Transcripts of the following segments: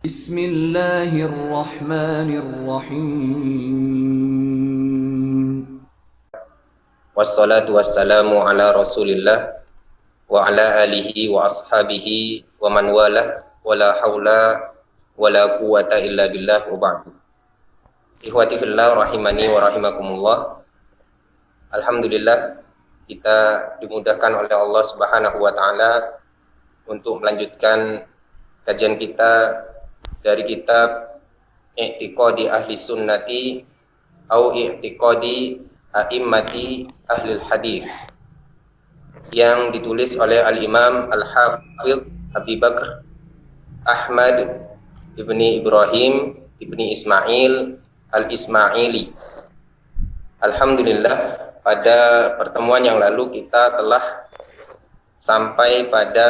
Bismillahirrahmanirrahim. Wassalatu wassalamu ala rasulillah wa ala alihi wa ashabihi wa man wala wa la hawla wa la quwata illa billah wa ba'du. Ikhwati fillah rahimani wa rahimakumullah. Alhamdulillah kita dimudahkan oleh Allah Subhanahu wa taala untuk melanjutkan kajian kita dari kitab I'tiqadi Ahli Sunnati au I'tiqadi A'immati Ahlul Hadith yang ditulis oleh Al-Imam Al-Hafidh Abi Bakr Ahmad ibni Ibrahim ibni Ismail Al-Ismaili. Alhamdulillah, pada pertemuan yang lalu kita telah sampai pada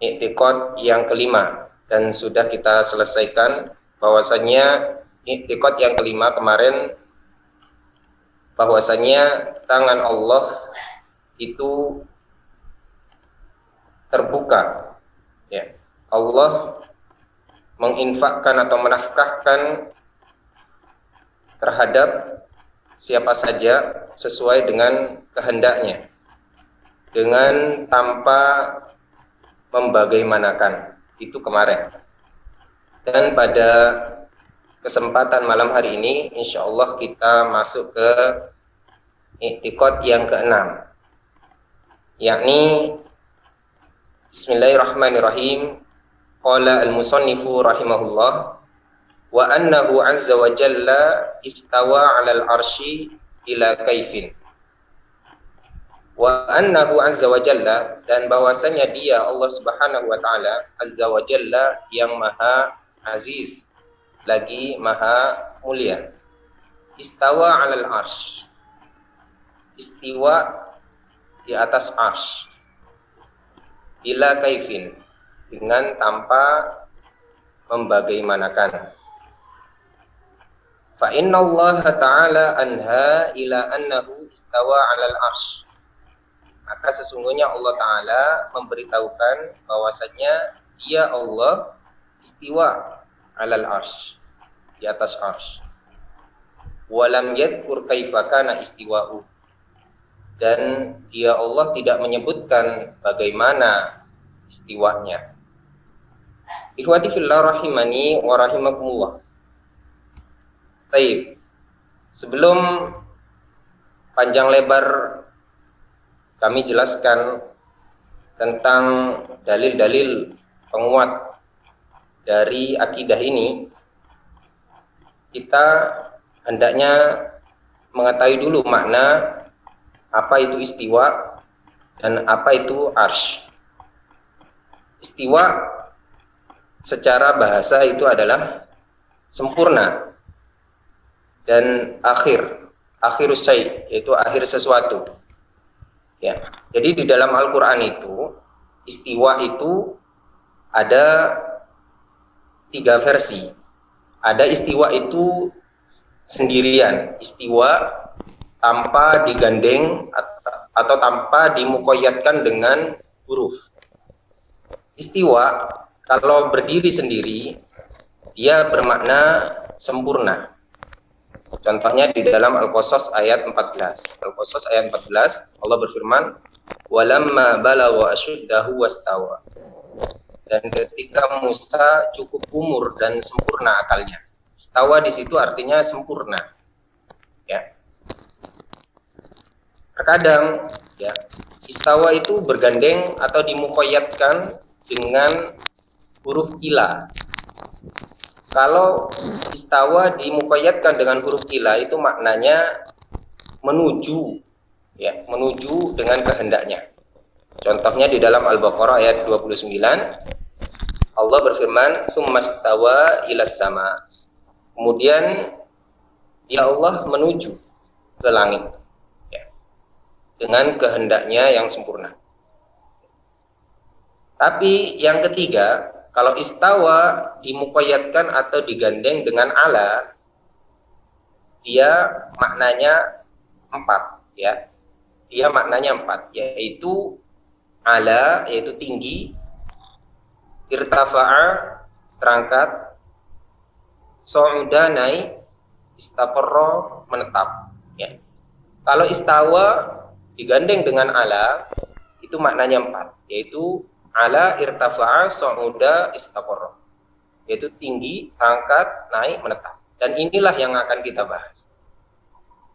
i'tiqad yang kelima dan sudah kita selesaikan bahwasanya i'tiqad yang kelima kemarin bahwasanya tangan Allah itu terbuka, ya. Allah menginfakkan atau menafkahkan terhadap siapa saja sesuai dengan kehendaknya, dengan tanpa membagaimanakan. Itu kemarin. Dan pada kesempatan malam hari ini insyaallah kita masuk ke i'tiqad yang keenam, yakni bismillahirrahmanirrahim. Qala al-musannifu rahimahullah wa annahu azza wa jalla istawa 'alal arsy ila kaifin. Wa annahu azza wa jalla, dan bahwasanya dia Allah Subhanahu wa taala azza wa jalla yang maha aziz lagi maha mulia. Istawa 'alal arsy, istiwa di atas arsy, ila kaifin, dengan tanpa membagaimanakan. Fa inna Allah ta'ala anha ila annahu istawa 'alal arsy, maka sesungguhnya Allah Ta'ala memberitahukan bahwasanya dia Allah istiwa 'alal arsy, di atas arsy. Walam yadhkur kaifa kana istiwa'u, dan dia Allah tidak menyebutkan bagaimana istiwanya. Ikhwati fillah rahimani wa rahimakumullah. Baik, sebelum panjang lebar kami jelaskan tentang dalil-dalil penguat dari akidah ini, kita hendaknya mengetahui dulu makna apa itu istiwa dan apa itu arsy. Istiwa secara bahasa itu adalah sempurna dan akhirus syai', yaitu akhir sesuatu. Ya, jadi di dalam Al-Quran itu istiwa itu ada 3 versi. Ada istiwa itu sendirian, istiwa tanpa digandeng atau tanpa dimuqayyadkan dengan huruf. Istiwa kalau berdiri sendiri dia bermakna sempurna. Contohnya di dalam Al-Qasas ayat 14. Al-Qasas ayat 14 Allah berfirman, "Walamma balagha ashuddahu wastawa." Dan ketika Musa cukup umur dan sempurna akalnya. Istawa di situ artinya sempurna. Ya. Terkadang ya, istawa itu bergandeng atau dimuqayyadkan dengan huruf ila. Kalau istawa dimuqayyadkan dengan huruf ila itu maknanya menuju, ya, menuju dengan kehendaknya. Contohnya di dalam Al-Baqarah ayat 29 Allah berfirman, "Tsummastawa ilas sama." Kemudian ya Allah menuju ke langit, ya, dengan kehendaknya yang sempurna. Tapi yang ketiga, kalau istawa dimuqayyadkan atau digandeng dengan ala, dia maknanya 4, ya. Dia maknanya 4, yaitu ala, yaitu tinggi, irtafa'a, terangkat, su'uda naik, istaqarra menetap. Ya. Kalau istawa digandeng dengan ala, itu maknanya 4, yaitu ala, irtafa'a, su'uda, istaqarra, yaitu tinggi, terangkat, naik, menetap. Dan inilah yang akan kita bahas.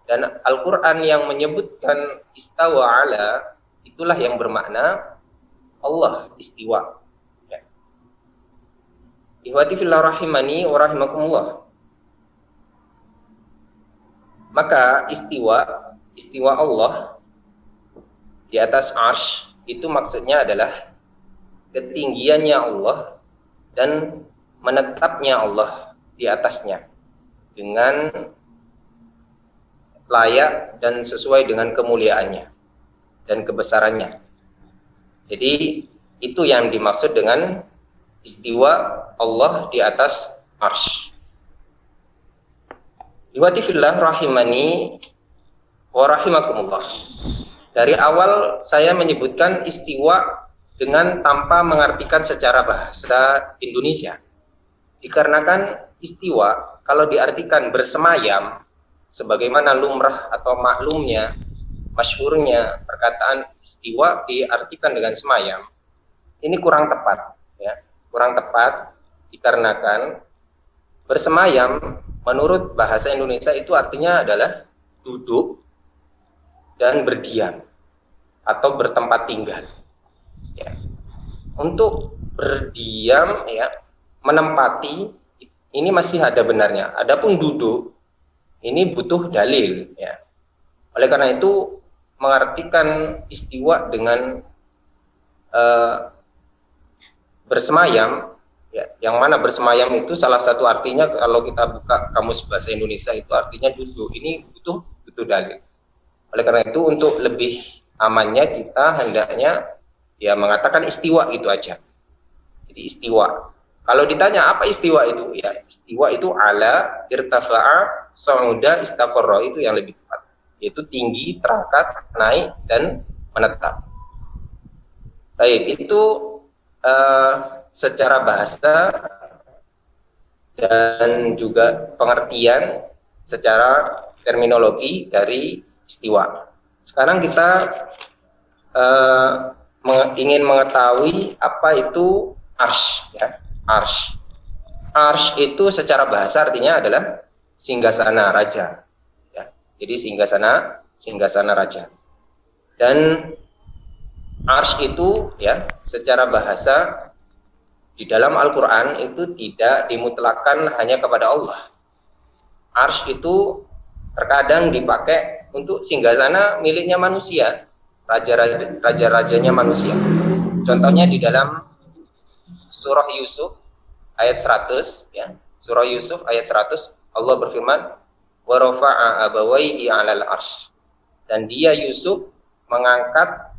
Dan Al-Quran yang menyebutkan istawa ala, itulah yang bermakna Allah istiwa. Ya. Ihwati fillah rahimani wa rahimakumullah. Maka istiwa Allah di atas arsy itu maksudnya adalah ketinggiannya Allah dan menetapnya Allah di atasnya dengan layak dan sesuai dengan kemuliaannya dan kebesarannya. Jadi itu yang dimaksud dengan istiwa Allah di atas arsy. Ihwati fillah rahimani wa rahimakumullah. Dari awal saya menyebutkan istiwa dengan tanpa mengartikan secara bahasa Indonesia. Dikarenakan istiwa kalau diartikan bersemayam, sebagaimana lumrah atau maklumnya, masyhurnya perkataan istiwa diartikan dengan semayam, ini kurang tepat, ya, kurang tepat dikarenakan bersemayam menurut bahasa Indonesia itu artinya adalah duduk dan berdiam atau bertempat tinggal. Ya. Untuk berdiam, ya, menempati, ini masih ada benarnya. Adapun duduk ini butuh dalil, ya. Oleh karena itu mengartikan istiwa dengan bersemayam, ya, yang mana bersemayam itu salah satu artinya kalau kita buka kamus bahasa Indonesia itu artinya duduk. Ini butuh dalil. Oleh karena itu untuk lebih amannya kita hendaknya ya mengatakan istiwa itu aja. Jadi istiwa. Kalau ditanya apa istiwa itu, ya istiwa itu ala, irtafa'a, su'uda, istaqarra, itu yang lebih tepat, yaitu tinggi, terangkat, naik, dan menetap. Baik, itu secara bahasa dan juga pengertian secara terminologi dari istiwa. Sekarang kita ingin mengetahui apa itu arsy, ya. Arsy. Arsy itu secara bahasa artinya adalah singgasana raja. Ya. Jadi singgasana raja. Dan arsy itu, ya, secara bahasa di dalam Al-Quran itu tidak dimutlakkan hanya kepada Allah. Arsy itu terkadang dipakai untuk singgasana miliknya manusia, raja-rajanya manusia. Contohnya di dalam surah Yusuf ayat 100, ya. Surah Yusuf ayat 100, Allah berfirman, "Wa rafa'a abawaihi 'alal arsy." Dan dia Yusuf mengangkat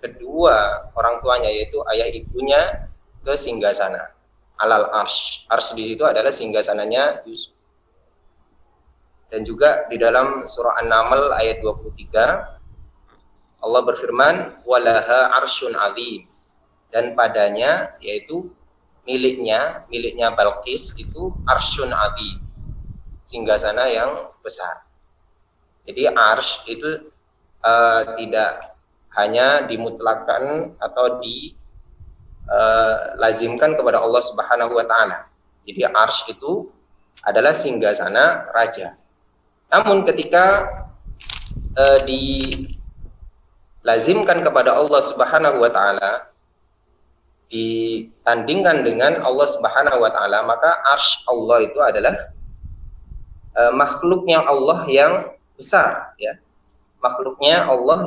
kedua orang tuanya, yaitu ayah ibunya, ke singgasana. Alal arsy. Arsy di situ adalah singgasananya Yusuf. Dan juga di dalam surah An-Naml ayat 23, Allah berfirman, "Walaha arsyun 'adzim." Dan padanya, yaitu miliknya Balqis itu arsyun 'adzim, singgasana yang besar. Jadi arsy itu tidak hanya dimutlakkan atau dilazimkan kepada Allah Subhanahu wa taala. Jadi arsy itu adalah singgasana raja. Namun ketika dilazimkan kepada Allah Subhanahu wa taala, ditandingkan dengan Allah Subhanahu wa taala, maka arsy Allah itu adalah makhluknya Allah yang besar, ya. Makhluknya Allah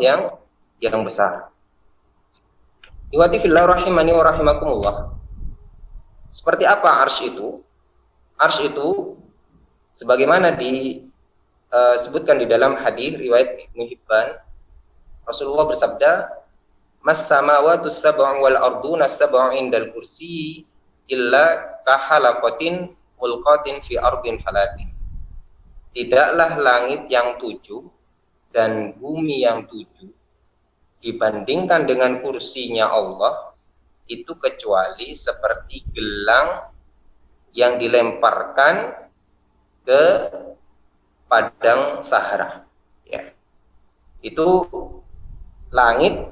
yang besar. Ihwati fillah rahimani wa rahimakumullah. Seperti apa arsy itu? Arsy itu sebagaimana disebutkan di dalam hadis riwayat Ibnu Hibban, Rasulullah bersabda, "Mas samawati sab'u wal arduna sab'u indal kursi illa kahalaqatin mulqatin fi ardin falatin." Tidaklah langit yang 7 dan bumi yang 7 dibandingkan dengan kursinya Allah itu kecuali seperti gelang yang dilemparkan ke padang Sahara. Ya. Itu langit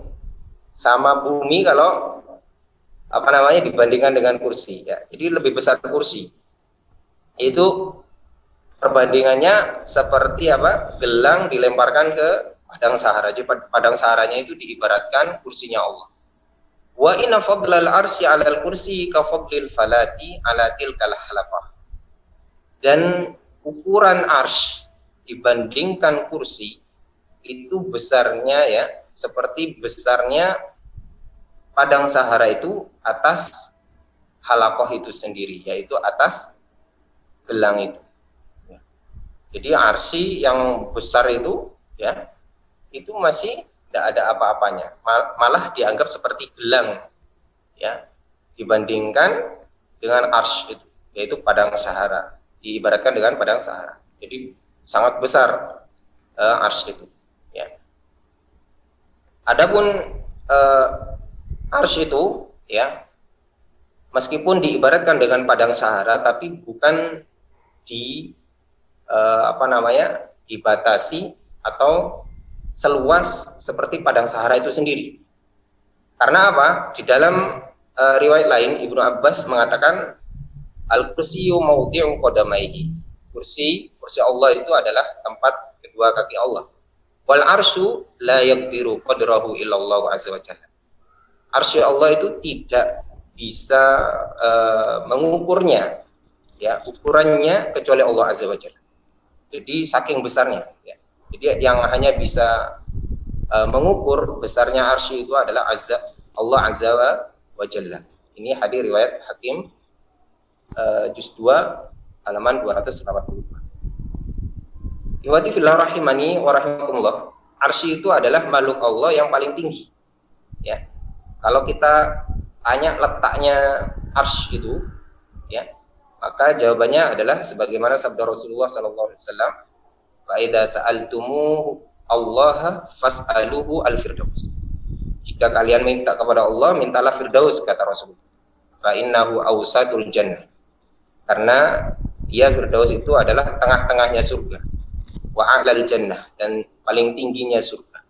sama bumi kalau dibandingkan dengan kursi. Ya. Jadi lebih besar kursi. Itu perbandingannya seperti gelang dilemparkan ke padang Sahara. Jadi padang Saharanya itu diibaratkan kursinya Allah. Wa inna fadlal arsy 'alal kursi ka fadlil falati 'ala tilkal halaqah. Dan ukuran arsy dibandingkan kursi itu besarnya ya seperti besarnya padang Sahara itu atas halaqah itu sendiri, yaitu atas gelang itu. Jadi arsy yang besar itu ya itu masih tidak ada apa-apanya, malah dianggap seperti gelang ya dibandingkan dengan arsy itu, yaitu padang Sahara, diibaratkan dengan padang Sahara. Jadi sangat besar arsy itu ya. Adapun arsy itu ya meskipun diibaratkan dengan padang Sahara tapi bukan dibatasi atau seluas seperti padang Sahara itu sendiri. Karena apa? Di dalam riwayat lain Ibnu Abbas mengatakan al-kursiyyu mawdi'u qadamaihi. Kursi Allah itu adalah tempat kedua kaki Allah. Wal arsyu la yaqdiru qadrahu illallah azza wa jalla. Arsy Allah itu tidak bisa mengukurnya ya, ukurannya kecuali Allah azza wa jalla. Jadi saking besarnya ya. Jadi yang hanya bisa mengukur besarnya arsy itu adalah Allah azza wa jalla. Ini hadis riwayat Hakim juz 2 halaman 282. Iwati fillah rahimani wa rahimakumullah. Arsy itu adalah makhluk Allah yang paling tinggi. Ya. Kalau kita tanya letaknya arsy itu ya, maka jawabannya adalah sebagaimana sabda Rasulullah sallallahu alaihi wasallam, fa idza sa'altumu Allah fas'aluhu al-firdaus. Jika kalian minta kepada Allah, mintalah firdaus, kata Rasulullah. Fa innahu awsatul jannah. Karena dia firdaus itu adalah tengah-tengahnya surga. Wa a'lal jannah, dan paling tingginya surga.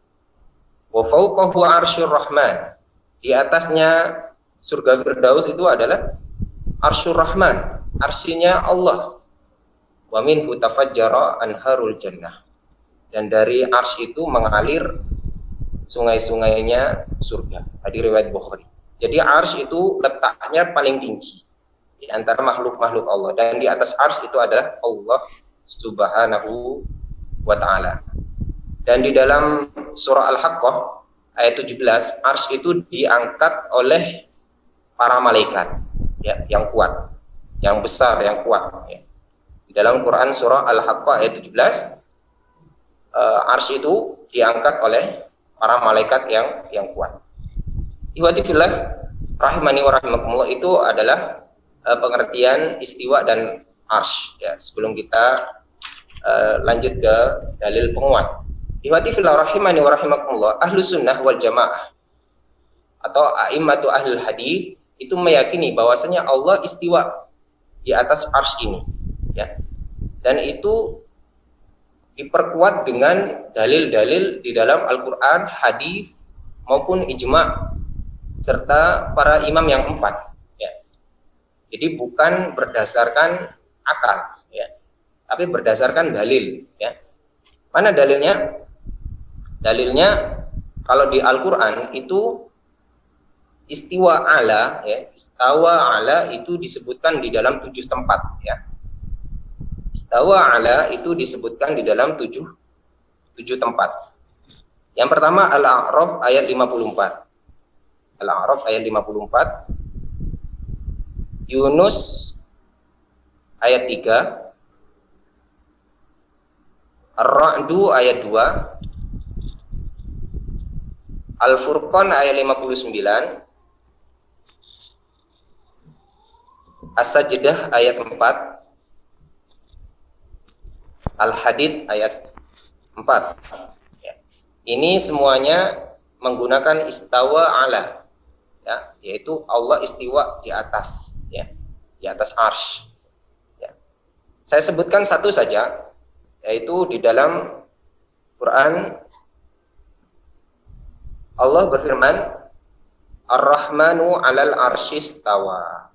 Wa fawqahu arsyur rahman. Di atasnya surga firdaus itu adalah arsyur rahman, arsinya Allah. Wa minhu tafajjara anharul jannah. Dan dari arsy itu mengalir sungai-sungainya surga. Hadis riwayat Bukhari. Jadi arsy itu letaknya paling tinggi di antara makhluk-makhluk Allah, dan di atas arsy itu adalah Allah Subhanahu wa taala. Dan di dalam surah Al-Haqqah ayat 17, arsy itu diangkat oleh para malaikat ya, yang kuat, yang besar, yang kuat ya. Di dalam Quran surah Al-Haqqah ayat 17, arsy itu diangkat oleh para malaikat yang kuat. Ihwati fillah rahimani wa rahimakumullah, itu adalah pengertian istiwa dan arsy ya, sebelum kita lanjut ke dalil penguat. Ihwati fillah rahimani wa rahimakumullah, ahlu sunnah wal jamaah atau a'immatu ahlul hadis itu meyakini bahwasanya Allah istiwa di atas arsy ini ya, dan itu diperkuat dengan dalil-dalil di dalam Al-Quran, hadis maupun ijma serta para imam yang 4 ya. Jadi bukan berdasarkan akal ya, tapi berdasarkan dalil ya. Mana dalilnya? Dalilnya kalau di Al-Quran itu istiwa ala ya, istawa ala itu disebutkan di dalam 7 tempat ya. Istawa ala itu disebutkan di dalam 7 tempat. Yang pertama Al-A'raf ayat 54. Al-A'raf ayat 54. Yunus ayat 3. Ar-Ra'du ayat 2. Al-Furqan ayat 59. As-Sajdah ayat 4. Al-Hadid ayat 4 ya. Ini semuanya menggunakan istawa ala ya, yaitu Allah istiwa di atas ya, di atas arsy. Saya sebutkan satu saja, yaitu di dalam Quran Allah berfirman, Ar-Rahmanu 'alal arsyistawa.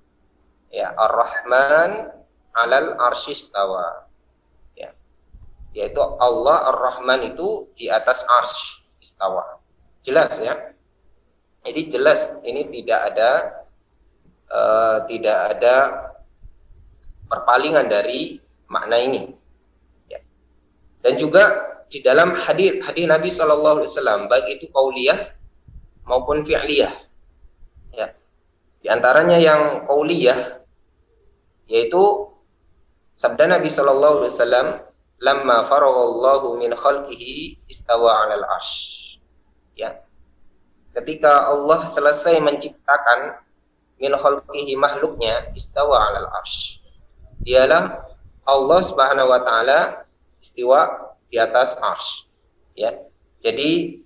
Ya, Ar-Rahman 'alal arsyistawa. Ya. Yaitu Allah Ar-Rahman itu di atas arsy istawa. Jelas ya. Jadi jelas ini tidak ada perpalingan dari makna ini. Ya. Dan juga di dalam hadis Nabi Shallallahu Alaihi Wasallam, baik itu qauliyah maupun fi'liyah. Ya. Di antaranya yang qauliyah, yaitu sabda Nabi Shallallahu Alaihi Wasallam, "Lamma faraghallahu min khalqihi istawa 'alal arsy." Ya. Ketika Allah selesai menciptakan min khalqihi makhluknya, istawa 'alal arsy. Dialah Allah Subhanahu wa taala istiwa di atas arsy. Ya. Jadi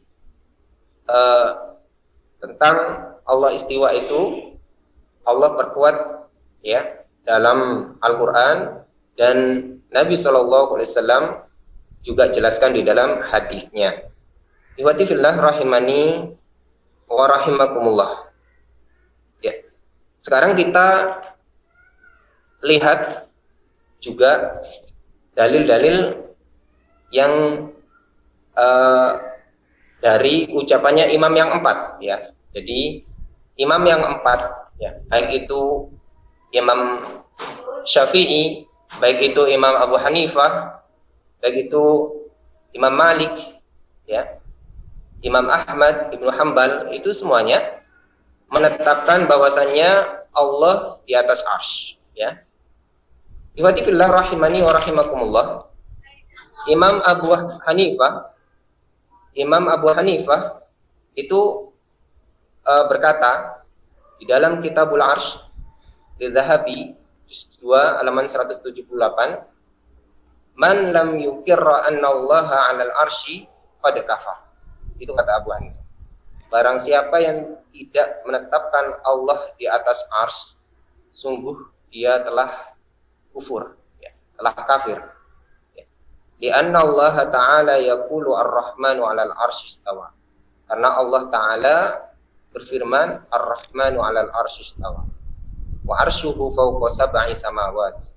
tentang Allah istiwa itu Allah perkuat ya dalam Al-Qur'an, dan Nabi Shallallahu Alaihi Wasallam juga jelaskan di dalam hadisnya. Ikhwati fillah rahimani wa rahimakumullah. Ya. Sekarang kita lihat juga dalil-dalil yang dari ucapannya imam yang empat ya. Jadi imam yang empat ya, baik itu Imam Syafi'i, baik itu Imam Abu Hanifah, baik itu Imam Malik ya, Imam Ahmad Ibnu Hanbal, itu semuanya menetapkan bahwasannya Allah di atas arsy ya. Ikhwati fillah rahimani wa rahimakumullah. Imam Abu Hanifah itu berkata di dalam Kitabul Arsy Lidzahabi juz 2 halaman 178, "Man lam yukirra anna Allaha 'alal arsy qad kafar." Itu kata Abu Hanifah. Barang siapa yang tidak menetapkan Allah di atas arsy, sungguh dia telah kufur, ya, telah kafir. Lianna Allah Ta'ala yaqulu Ar-Rahmanu 'alal arsy istawa. Karena Allah Ta'ala berfirman Ar-Rahmanu 'alal arsy istawa. Wa arsyuhu fawqa sab'i samawat.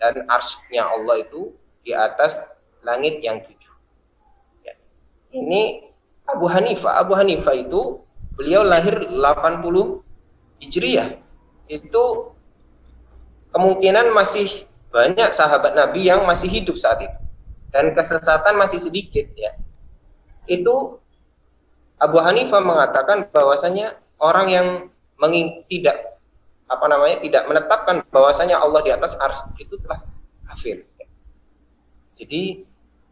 Dan arsy-nya Allah itu di atas langit yang 7. Ya. Ini Abu Hanifah. Abu Hanifah itu beliau lahir 80 Hijriah. Itu kemungkinan masih banyak sahabat Nabi yang masih hidup saat itu. Dan kesesatan masih sedikit ya. Itu Abu Hanifah mengatakan bahwasanya orang yang tidak menetapkan bahwasanya Allah di atas arsy itu telah kafir. Jadi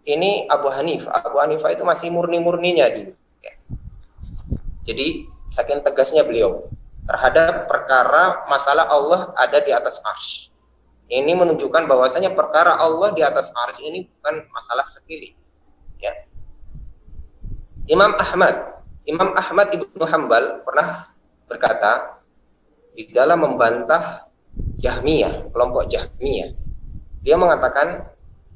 ini Abu Hanifah. Abu Hanifah itu masih murni-murninya dulu. Ya. Jadi saking tegasnya beliau terhadap perkara masalah Allah ada di atas arsy. Ini menunjukkan bahwasanya perkara Allah di atas arsy ini bukan masalah sepele. Ya. Imam Ahmad Ibnu Hanbal pernah berkata di dalam membantah Jahmiyah, kelompok Jahmiyah. Dia mengatakan,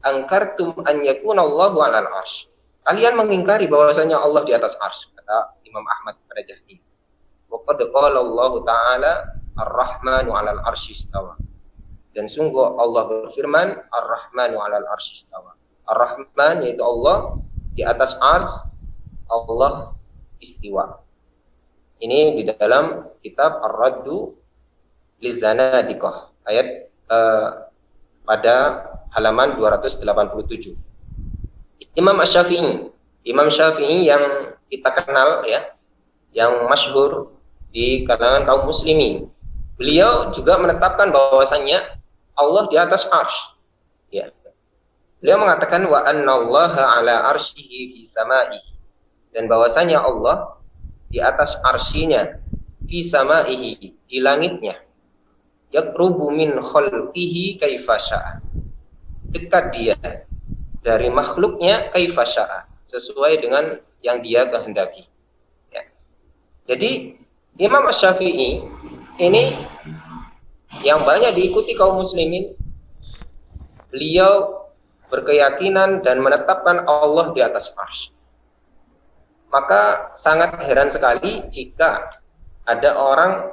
"Angkartum an yakunallahu 'alal arsy." Kalian mengingkari bahwasanya Allah di atas arsy, kata Imam Ahmad pada Jahmiyah. Wa qad qala Allah Ta'ala Ar-Rahmanu 'alal arsy istawa. Dan sungguh Allah berfirman Ar-Rahmanu 'alal arsy istawa. Ar-Rahman yaitu Allah di atas arsy, Allah istiwa. Ini di dalam kitab Ar-Raddu Lizanadiqah ayat pada halaman 287. Imam Syafi'i yang kita kenal ya, yang masyhur di kalangan kaum muslimin. Beliau juga menetapkan bahwasannya Allah di atas arsy. Ya. Beliau mengatakan wa annallaha 'ala arsyihi fi sama'ihi. Dan bahwasanya Allah di atas arsy-Nya fi sama'ihi, di langitnya. Yaqrubu min khalqihi kaifa syaa. Dekat dia dari makhluknya kaifa syaa, sesuai dengan yang dia kehendaki. Ya. Jadi Imam Syafi'i ini yang banyak diikuti kaum muslimin, beliau berkeyakinan dan menetapkan Allah di atas arsy. Maka sangat heran sekali jika ada orang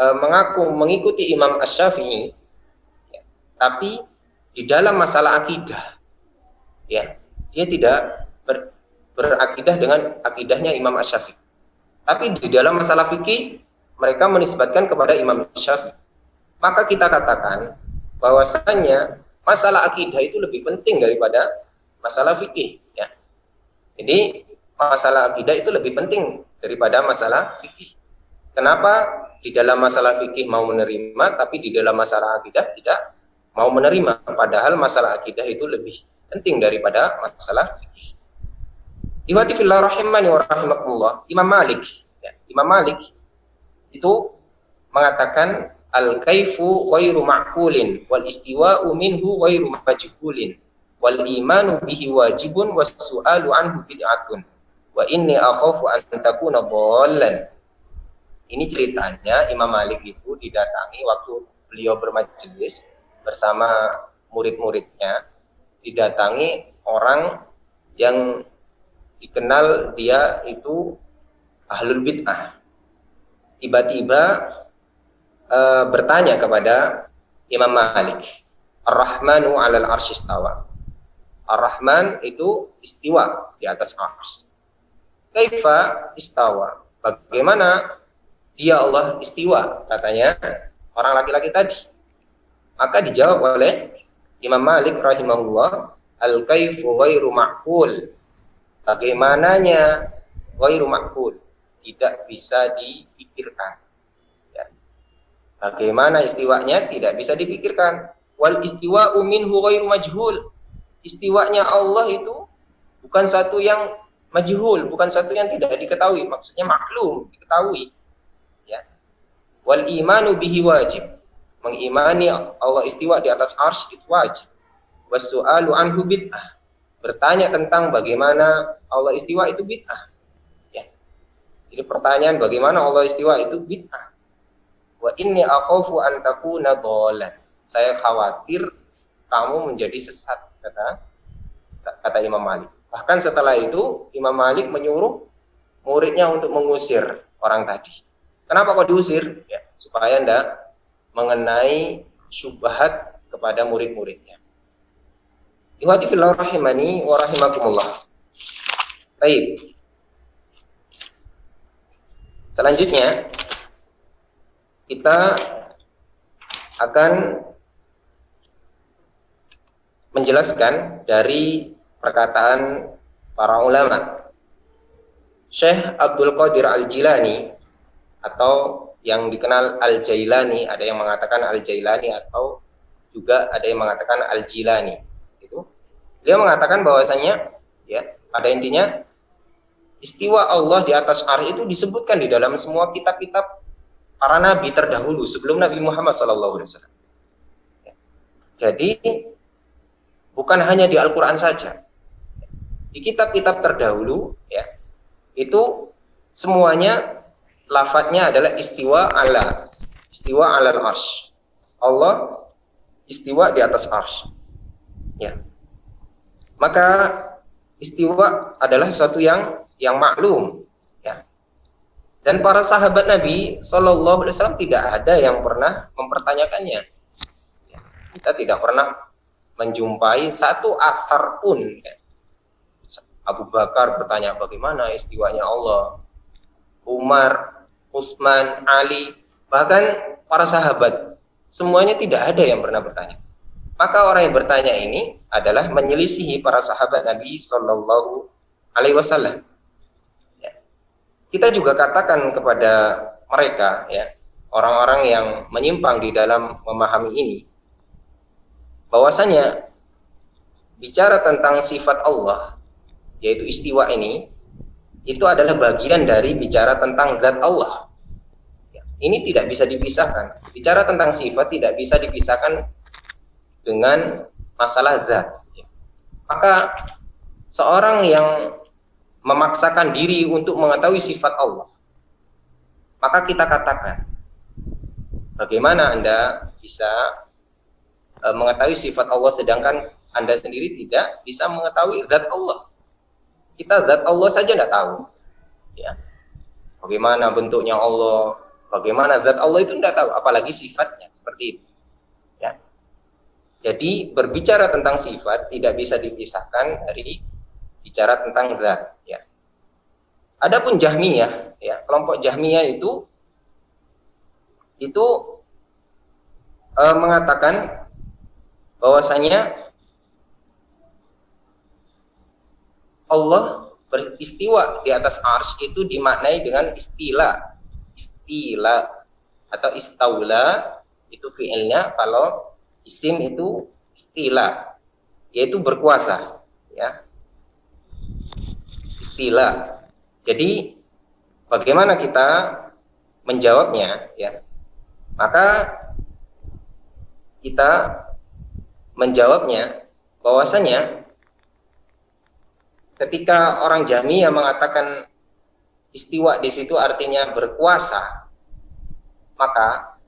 mengaku mengikuti Imam Asy-Syafi'i, ya, tapi di dalam masalah akidah, ya, dia tidak berakidah dengan akidahnya Imam Asy-Syafi'i. Tapi di dalam masalah fikih mereka menisbatkan kepada Imam Syafi'i. Maka kita katakan bahwasanya masalah akidah itu lebih penting daripada masalah fikih, ya. Jadi masalah akidah itu lebih penting daripada masalah fikih. Kenapa di dalam masalah fikih mau menerima, tapi di dalam masalah akidah tidak mau menerima? Padahal masalah akidah itu lebih penting daripada masalah fikih. Iwati fillah rahimani wa rahimakumullah. Imam Malik, ya, Imam Malik itu mengatakan al-kaifu ghairu ma'qulin wal istiwa'u minhu ghairu majhulin wal imanu bihi wajibun was su'alu anhu bid'atun wa inni akhafu an takuna dhallan. Ini ceritanya Imam Malik itu didatangi waktu beliau bermajelis bersama murid-muridnya, didatangi orang yang dikenal dia itu ahlul bid'ah. Tiba-tiba bertanya kepada Imam Malik, Ar-Rahmanu 'alal arsy istawa. Ar-Rahman itu istiwa di atas arsy. Kaifa istawa? Bagaimana dia Allah istiwa? Katanya orang laki-laki tadi. Maka dijawab oleh Imam Malik rahimahullah, al-kaifu ghairu ma'qul. Bagaimananya ghairu ma'qul? Tidak bisa dipikirkan. Ya. Bagaimana istiwanya tidak bisa dipikirkan. Wal istiwa'u minhu ghairu majhul. Istiwanya Allah itu bukan satu yang majhul, bukan satu yang tidak diketahui, maksudnya maklum, diketahui. Ya. Wal imanu bihi wajib. Mengimani Allah istiwa di atas arsy itu wajib. Wasu'alu anhu bid'ah. Bertanya tentang bagaimana Allah istiwa itu bid'ah. Ya. Jadi pertanyaan bagaimana Allah istiwa itu bid'ah. Wa inni akhafu an takuna dhallan. Saya khawatir kamu menjadi sesat, kata Imam Malik. Bahkan setelah itu Imam Malik menyuruh muridnya untuk mengusir orang tadi. Kenapa kok diusir? Ya, supaya tidak mengenai syubhat kepada murid-muridnya. Ihwati fillah rahimani wa rahimakumullah. Baik. Selanjutnya kita akan menjelaskan dari perkataan para ulama. Syekh Abdul Qadir Al-Jilani atau yang dikenal Al-Jailani, ada yang mengatakan Al-Jailani atau juga ada yang mengatakan Al-Jilani. Itu beliau mengatakan bahwasanya, ya, pada intinya istiwa Allah di atas arsy itu disebutkan di dalam semua kitab-kitab para nabi terdahulu sebelum Nabi Muhammad SAW. Ya. Jadi bukan hanya di Al-Quran saja, di kitab-kitab terdahulu, ya, itu semuanya lafadznya adalah istiwa alal arsy. Allah istiwa di atas arsy. Ya. Maka istiwa adalah sesuatu yang maklum, ya. Dan para sahabat Nabi Shallallahu Alaihi Wasallam tidak ada yang pernah mempertanyakannya. Ya. Kita tidak pernah menjumpai satu asar pun, ya. Abu Bakar bertanya bagaimana istiwanya Allah, Umar, Utsman, Ali, bahkan para sahabat semuanya tidak ada yang pernah bertanya. Maka orang yang bertanya ini adalah menyelisihi para sahabat Nabi Shallallahu Alaihi Wasallam. Ya. Kita juga katakan kepada mereka, ya, orang-orang yang menyimpang di dalam memahami ini, bahwasanya bicara tentang sifat Allah, yaitu istiwa ini, itu adalah bagian dari bicara tentang zat Allah. Ini tidak bisa dipisahkan. Bicara tentang sifat tidak bisa dipisahkan dengan masalah zat. Maka seorang yang memaksakan diri untuk mengetahui sifat Allah, maka kita katakan, bagaimana Anda bisa mengetahui sifat Allah, sedangkan Anda sendiri tidak bisa mengetahui zat Allah. Kita zat Allah saja tidak tahu. Ya. Bagaimana bentuknya Allah, bagaimana zat Allah itu tidak tahu, apalagi sifatnya seperti itu. Ya. Jadi berbicara tentang sifat tidak bisa dipisahkan dari bicara tentang zat. Ya. Adapun Jahmiyah, ya, kelompok Jahmiyah itu mengatakan bahwasanya Allah beristiwa di atas arsy itu dimaknai dengan istila atau istaula, itu fiilnya, kalau isim itu istila, yaitu berkuasa, ya, istila. Jadi bagaimana kita menjawabnya, ya? Maka kita menjawabnya bahwasanya ketika orang Jahmiyah mengatakan istiwa di situ artinya berkuasa, maka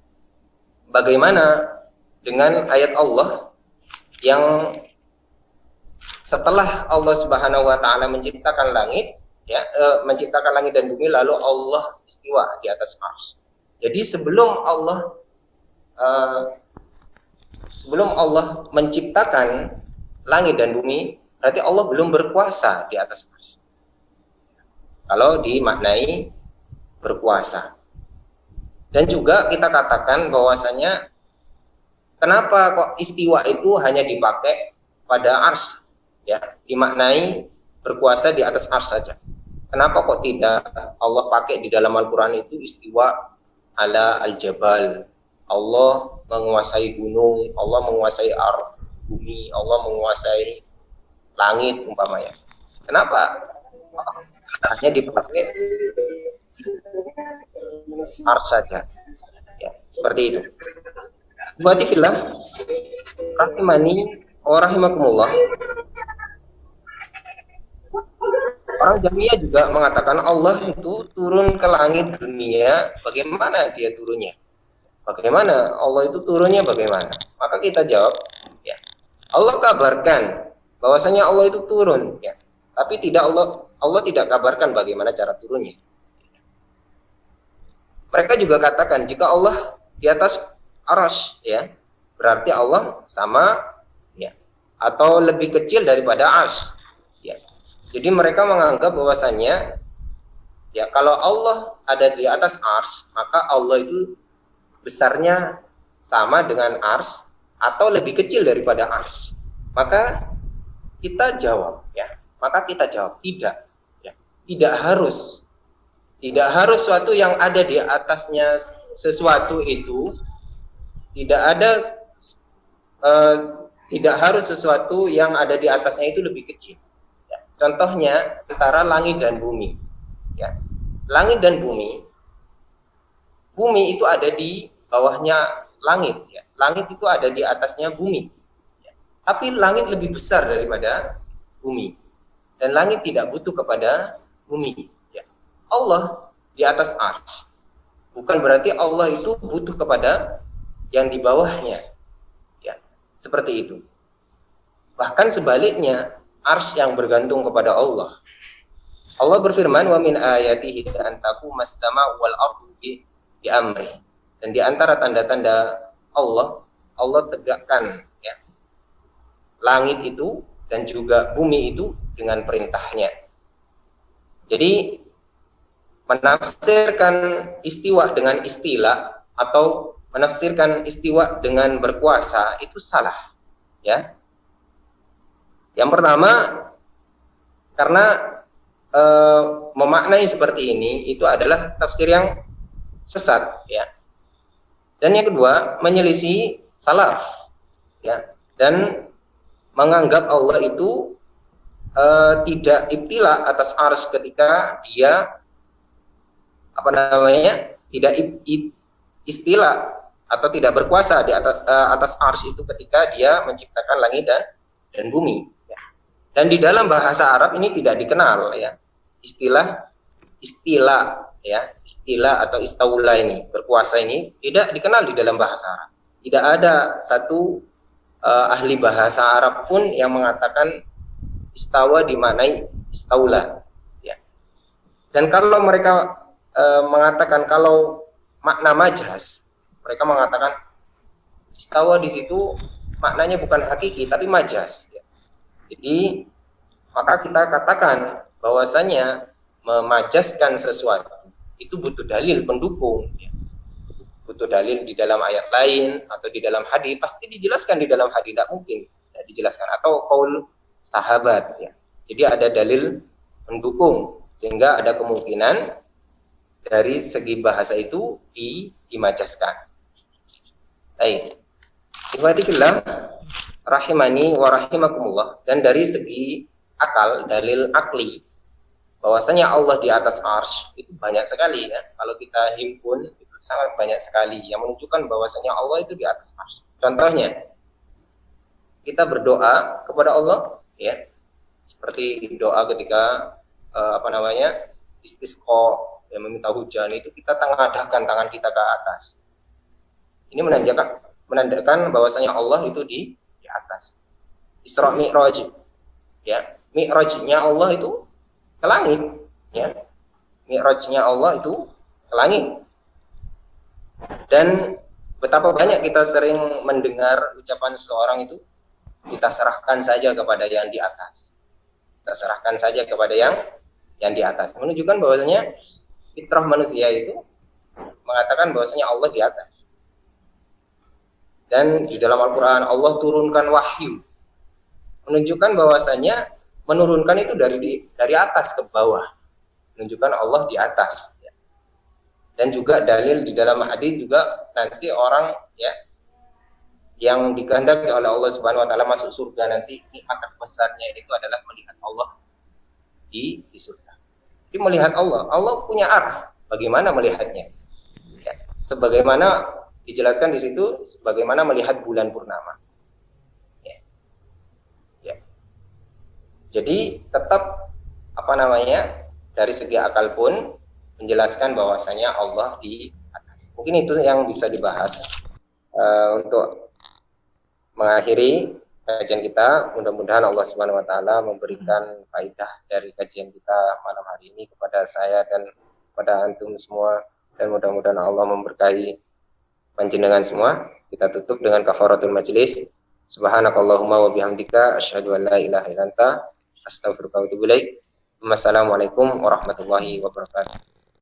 bagaimana dengan ayat Allah yang setelah Allah Subhanahu wa taala menciptakan langit, ya, menciptakan langit dan bumi, lalu Allah istiwa di atas arsy. Jadi sebelum Allah menciptakan langit dan bumi, berarti Allah belum berkuasa di atas arsy. Kalau dimaknai berkuasa. Dan juga kita katakan bahwasanya kenapa kok istiwa itu hanya dipakai pada arsy, ya, dimaknai berkuasa di atas arsy saja. Kenapa kok tidak Allah pakai di dalam Al-Qur'an itu istiwa ala al-jabal, Allah menguasai gunung, Allah menguasai bumi, Allah menguasai langit umpamanya. Kenapa hanya dipakai arsy saja? Ya, seperti itu. Buati fillah rahimani wa rahimakumullah. Orang Jahmiyah juga mengatakan Allah itu turun ke langit dunia. Bagaimana dia turunnya? Bagaimana Allah itu turunnya? Bagaimana? Maka kita jawab, ya, Allah kabarkan bahwasanya Allah itu turun, ya, tapi tidak Allah tidak kabarkan bagaimana cara turunnya. Mereka juga katakan jika Allah di atas arsy, ya, berarti Allah sama, ya, atau lebih kecil daripada arsy. Ya. Jadi mereka menganggap bahwasanya, ya, kalau Allah ada di atas arsy, maka Allah itu besarnya sama dengan arsy atau lebih kecil daripada arsy. Maka kita jawab, ya, tidak, ya, tidak harus suatu yang ada di atasnya sesuatu itu tidak harus sesuatu yang ada di atasnya itu lebih kecil. Contohnya antara langit dan bumi, ya. Langit dan bumi itu ada di bawahnya langit, ya. Langit itu ada di atasnya bumi, ya. Tapi langit lebih besar daripada bumi, dan langit tidak butuh kepada bumi, ya. Allah di atas arsy, bukan berarti Allah itu butuh kepada yang di bawahnya, ya. Seperti itu. Bahkan sebaliknya, arsy yang bergantung kepada Allah. Allah berfirman, wa min ayatihi an taqumas sama wal ardu bi amri. Dan di antara tanda-tanda Allah tegakkan, ya, langit itu dan juga bumi itu dengan perintahnya. Jadi menafsirkan istiwa dengan istila atau menafsirkan istiwa dengan berkuasa itu salah, ya. Yang pertama, karena memaknai seperti ini itu adalah tafsir yang sesat, ya. Dan yang kedua, menyelisih salaf, ya, dan menganggap Allah itu tidak ibtila atas arsy ketika dia tidak istila atau tidak berkuasa di atas arsy itu ketika dia menciptakan langit dan bumi. Dan di dalam bahasa Arab ini tidak dikenal, ya, istilah ya, istilah atau istaula ini, berkuasa ini tidak dikenal di dalam bahasa Arab. Tidak ada satu ahli bahasa Arab pun yang mengatakan istawa dimaknai istaula, ya. Dan kalau mereka mengatakan kalau makna majaz, mereka mengatakan istawa di situ maknanya bukan hakiki tapi majaz, ya. Jadi maka kita katakan bahwasanya memajazkan sesuatu itu butuh dalil pendukung, ya. Butuh dalil di dalam ayat lain atau di dalam hadis, pasti dijelaskan di dalam hadis, tidak mungkin tidak dijelaskan, atau qaul sahabat, ya. Jadi ada dalil pendukung sehingga ada kemungkinan dari segi bahasa itu dimajazkan. Baik. Ibadillah rahimani wa rahimakumullah. Dan dari segi akal, dalil akli bahwasanya Allah di atas arsy itu banyak sekali, ya. Kalau kita himpun itu sangat banyak sekali yang menunjukkan bahwasanya Allah itu di atas arsy. Contohnya kita berdoa kepada Allah, ya. Seperti doa ketika istisqa, yang meminta hujan, itu kita tengadahkan tangan kita ke atas. Ini menandakan bahwasanya Allah itu di atas. Isra Mi'raj, ya. Mi'rajnya Allah itu ke langit, ya. Mi'rajnya Allah itu ke langit. Dan betapa banyak kita sering mendengar ucapan seseorang itu, kita serahkan saja kepada yang di atas. Kita serahkan saja kepada yang di atas. Menunjukkan bahwasanya fitrah manusia itu mengatakan bahwasanya Allah di atas. Dan di dalam Al-Quran Allah turunkan wahyu, menunjukkan bahwasanya menurunkan itu dari atas ke bawah, menunjukkan Allah di atas, ya. Dan juga dalil di dalam hadis juga nanti orang, ya, yang dikehendaki oleh Allah Subhanahu wa taala masuk surga nanti, nikmat terbesarnya itu adalah melihat Allah di surga. Jadi melihat Allah punya arah bagaimana melihatnya, ya. Sebagaimana dijelaskan di situ, sebagaimana melihat bulan purnama, ya. Ya. Jadi tetap dari segi akal pun menjelaskan bahwasanya Allah di atas. Mungkin itu yang bisa dibahas untuk mengakhiri kajian kita. Mudah-mudahan Allah Subhanahu wa taala memberikan faedah dari kajian kita malam hari ini kepada saya dan kepada antum semua, dan mudah-mudahan Allah memberkahi panjenengan semua. Kita tutup dengan kafaratul majlis. Subhanakallahumma wa bihamdika asyhadu an la ilaha illa anta astaghfiruka wa atubu ilaik. Wassalamualaikum warahmatullahi wabarakatuh.